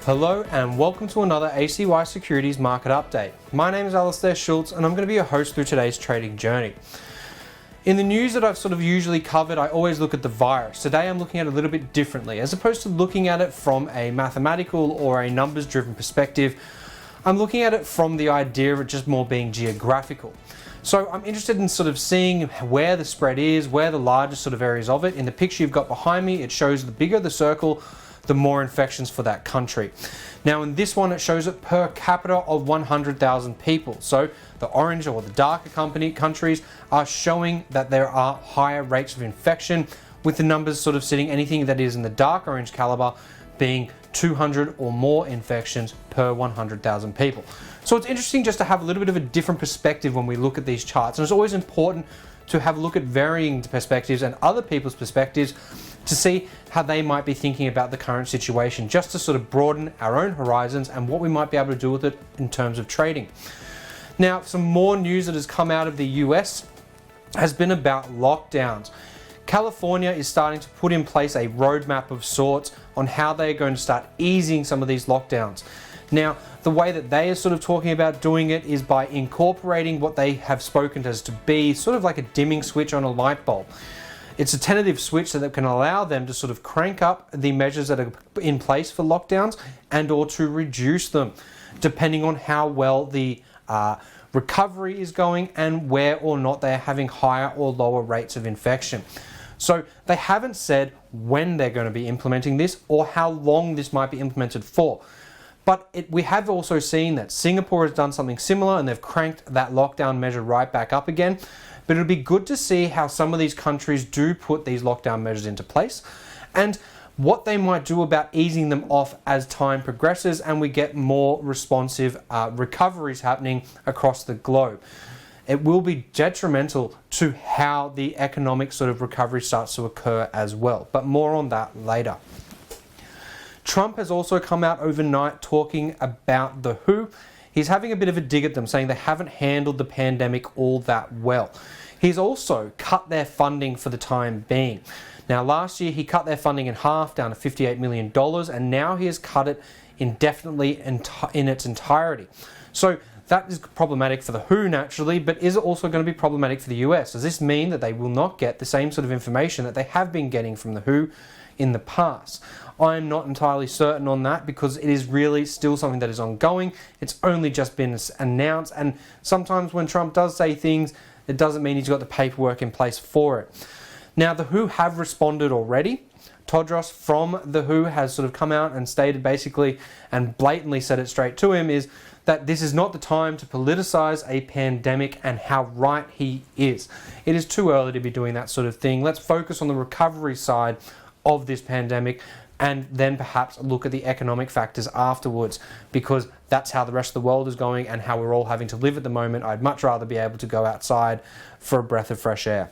Hello and welcome to another acysecurities market update. My name is Alistair Schultz and I'm going to be your host through today's trading journey. In the news that I've usually covered, I always look at the virus. Today I'm looking at it a little bit differently. As opposed to looking at it from a mathematical or a numbers-driven perspective, I'm looking at it from the idea of it just more being geographical. So I'm interested in seeing where the spread is, where the largest areas of it. In the picture you've got behind me, it shows the bigger the circle, the more infections for that country. Now in this one it shows it per capita of 100,000 people. So the orange or the darker countries are showing that there are higher rates of infection, with the numbers sitting anything that is in the dark orange caliber being 200 or more infections per 100,000 people. So it's interesting just to have a little bit of a different perspective when we look at these charts, and it's always important to have a look at varying perspectives and other people's perspectives to see how they might be thinking about the current situation, just to broaden our own horizons and what we might be able to do with it in terms of trading. Now, some more news that has come out of the US has been about lockdowns. California is starting to put in place a roadmap of sorts on how they're going to start easing some of these lockdowns. Now, the way that they are talking about doing it is by incorporating what they have spoken as to be like a dimming switch on a light bulb. It's a tentative switch that can allow them to crank up the measures that are in place for lockdowns and or to reduce them, depending on how well the recovery is going and where or not they are having higher or lower rates of infection. So they haven't said when they're going to be implementing this or how long this might be implemented for. But we have also seen that Singapore has done something similar and they've cranked that lockdown measure right back up again. But it'll be good to see how some of these countries do put these lockdown measures into place and what they might do about easing them off as time progresses and we get more responsive recoveries happening across the globe. It will be detrimental to how the economic recovery starts to occur as well, but more on that later. Trump has also come out overnight talking about the WHO. He's having a bit of a dig at them, saying they haven't handled the pandemic all that well. He's also cut their funding for the time being. Now last year he cut their funding in half, down to $58 million, and now he has cut it indefinitely in its entirety. So that is problematic for the WHO naturally, but is it also going to be problematic for the US? Does this mean that they will not get the same information that they have been getting from the WHO in the past? I'm not entirely certain on that because it is really still something that is ongoing. It's only just been announced, and sometimes when Trump does say things, it doesn't mean he's got the paperwork in place for it. Now the WHO have responded already. Tedros from the WHO has come out and stated basically and blatantly said it straight to him is that this is not the time to politicize a pandemic, and how right he is. It is too early to be doing that thing. Let's focus on the recovery side of this pandemic and then perhaps look at the economic factors afterwards, because that's how the rest of the world is going and how we're all having to live at the moment. I'd much rather be able to go outside for a breath of fresh air.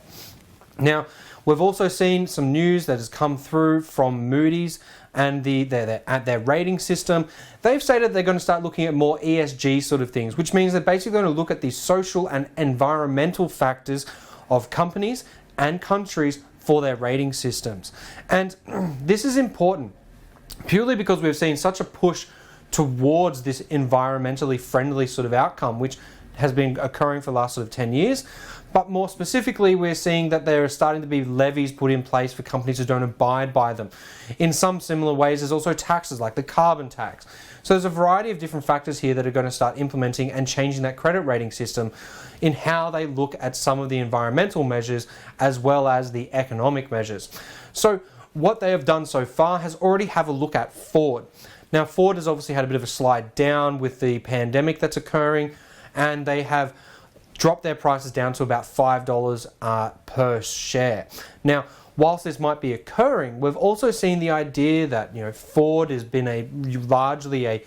Now, we've also seen some news that has come through from Moody's and their rating system. They've stated they're going to start looking at more ESG things, which means they're basically going to look at the social and environmental factors of companies and countries for their rating systems. And this is important purely because we've seen such a push towards this environmentally friendly outcome, which has been occurring for the last 10 years. But more specifically, we're seeing that there are starting to be levies put in place for companies who don't abide by them. In some similar ways, there's also taxes like the carbon tax. So there's a variety of different factors here that are going to start implementing and changing that credit rating system in how they look at some of the environmental measures as well as the economic measures. So what they have done so far has already have a look at Ford. Now Ford has obviously had a bit of a slide down with the pandemic that's occurring, and they have dropped their prices down to about $5 per share. Now, whilst this might be occurring, we've also seen the idea that Ford has been largely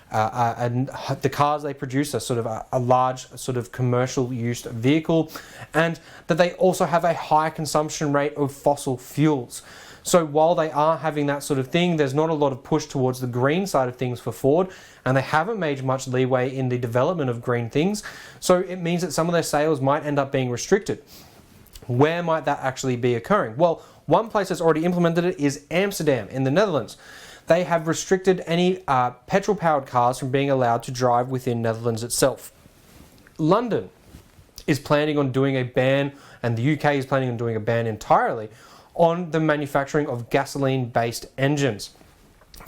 the cars they produce are a large commercial used vehicle, and that they also have a high consumption rate of fossil fuels. So while they are having that thing, there's not a lot of push towards the green side of things for Ford, and they haven't made much leeway in the development of green things. So it means that some of their sales might end up being restricted. Where might that actually be occurring? Well, one place that's already implemented it is Amsterdam in the Netherlands. they have restricted any petrol-powered cars from being allowed to drive within Netherlands itself. London is planning on doing a ban, and the UK is planning on doing a ban entirely on the manufacturing of gasoline-based engines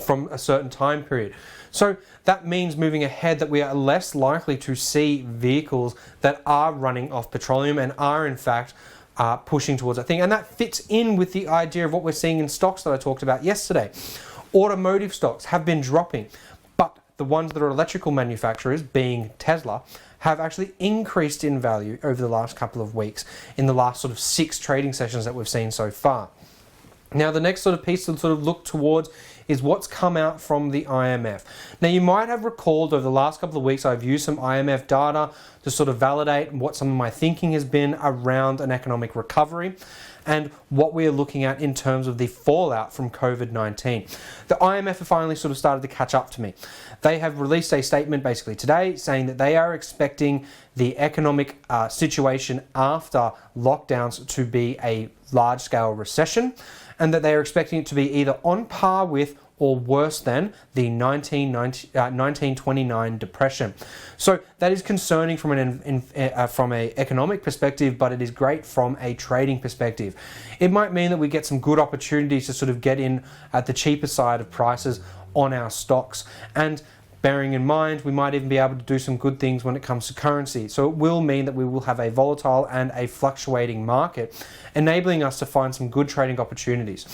from a certain time period. So that means moving ahead that we are less likely to see vehicles that are running off petroleum and are in fact pushing towards that thing. And that fits in with the idea of what we're seeing in stocks that I talked about yesterday. Automotive stocks have been dropping, but the ones that are electrical manufacturers, being Tesla, have actually increased in value over the last couple of weeks in the last sort of 6 trading sessions that we've seen so far. Now, the next sort of piece to sort of look towards is what's come out from the IMF. Now, you might have recalled over the last couple of weeks I've used some IMF data to sort of validate what some of my thinking has been around an economic recovery and what we are looking at in terms of the fallout from COVID-19. The IMF have finally sort of started to catch up to me. They have released a statement basically today saying that they are expecting the economic situation after lockdowns to be a large-scale recession, and that they are expecting it to be either on par with or worse than the 1929 depression. So that is concerning from an economic perspective, but it is great from a trading perspective. It might mean that we get some good opportunities to sort of get in at the cheaper side of prices on our stocks, and bearing in mind we might even be able to do some good things when it comes to currency. So it will mean that we will have a volatile and a fluctuating market, enabling us to find some good trading opportunities.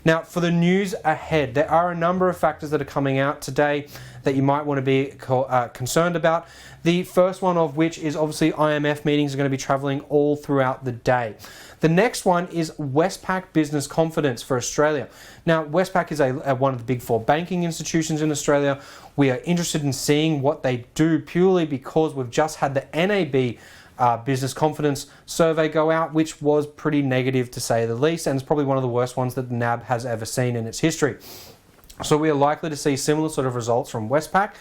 Now, for the news ahead, there are a number of factors that are coming out today that you might want to be concerned about. The first one of which is obviously IMF meetings are going to be traveling all throughout the day. The next one is Westpac business confidence for Australia. Now, Westpac is one of the big 4 banking institutions in Australia. We are interested in seeing what they do purely because we've just had the NAB business confidence survey go out, which was pretty negative to say the least, and it's probably one of the worst ones that the NAB has ever seen in its history. So we are likely to see similar sort of results from Westpac,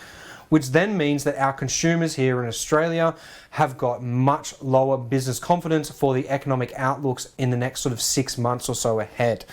which then means that our consumers here in Australia have got much lower business confidence for the economic outlooks in the next sort of 6 months or so ahead.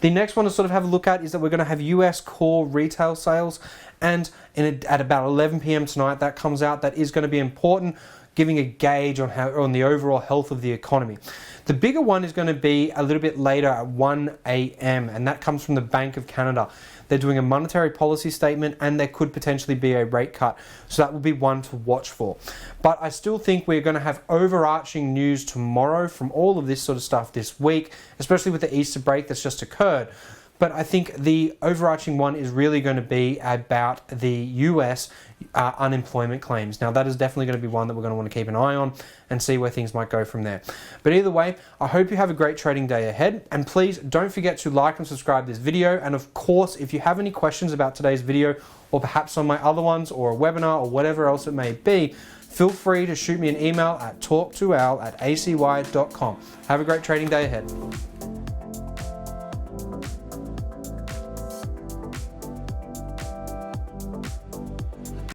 The next one to sort of have a look at is that we're going to have US core retail sales, and at about 11 p.m. tonight that comes out. That is going to be important, giving a gauge on the overall health of the economy. The bigger one is going to be a little bit later at 1 a.m. and that comes from the Bank of Canada. They're doing a monetary policy statement and there could potentially be a rate cut. So that will be one to watch for. But I still think we're going to have overarching news tomorrow from all of this sort of stuff this week, especially with the Easter break that's just occurred. But I think the overarching one is really going to be about the US unemployment claims. Now, that is definitely going to be one that we're going to want to keep an eye on and see where things might go from there. But either way, I hope you have a great trading day ahead. And please don't forget to like and subscribe this video. And of course, if you have any questions about today's video or perhaps on my other ones or a webinar or whatever else it may be, feel free to shoot me an email at talk2al@acy.com. Have a great trading day ahead.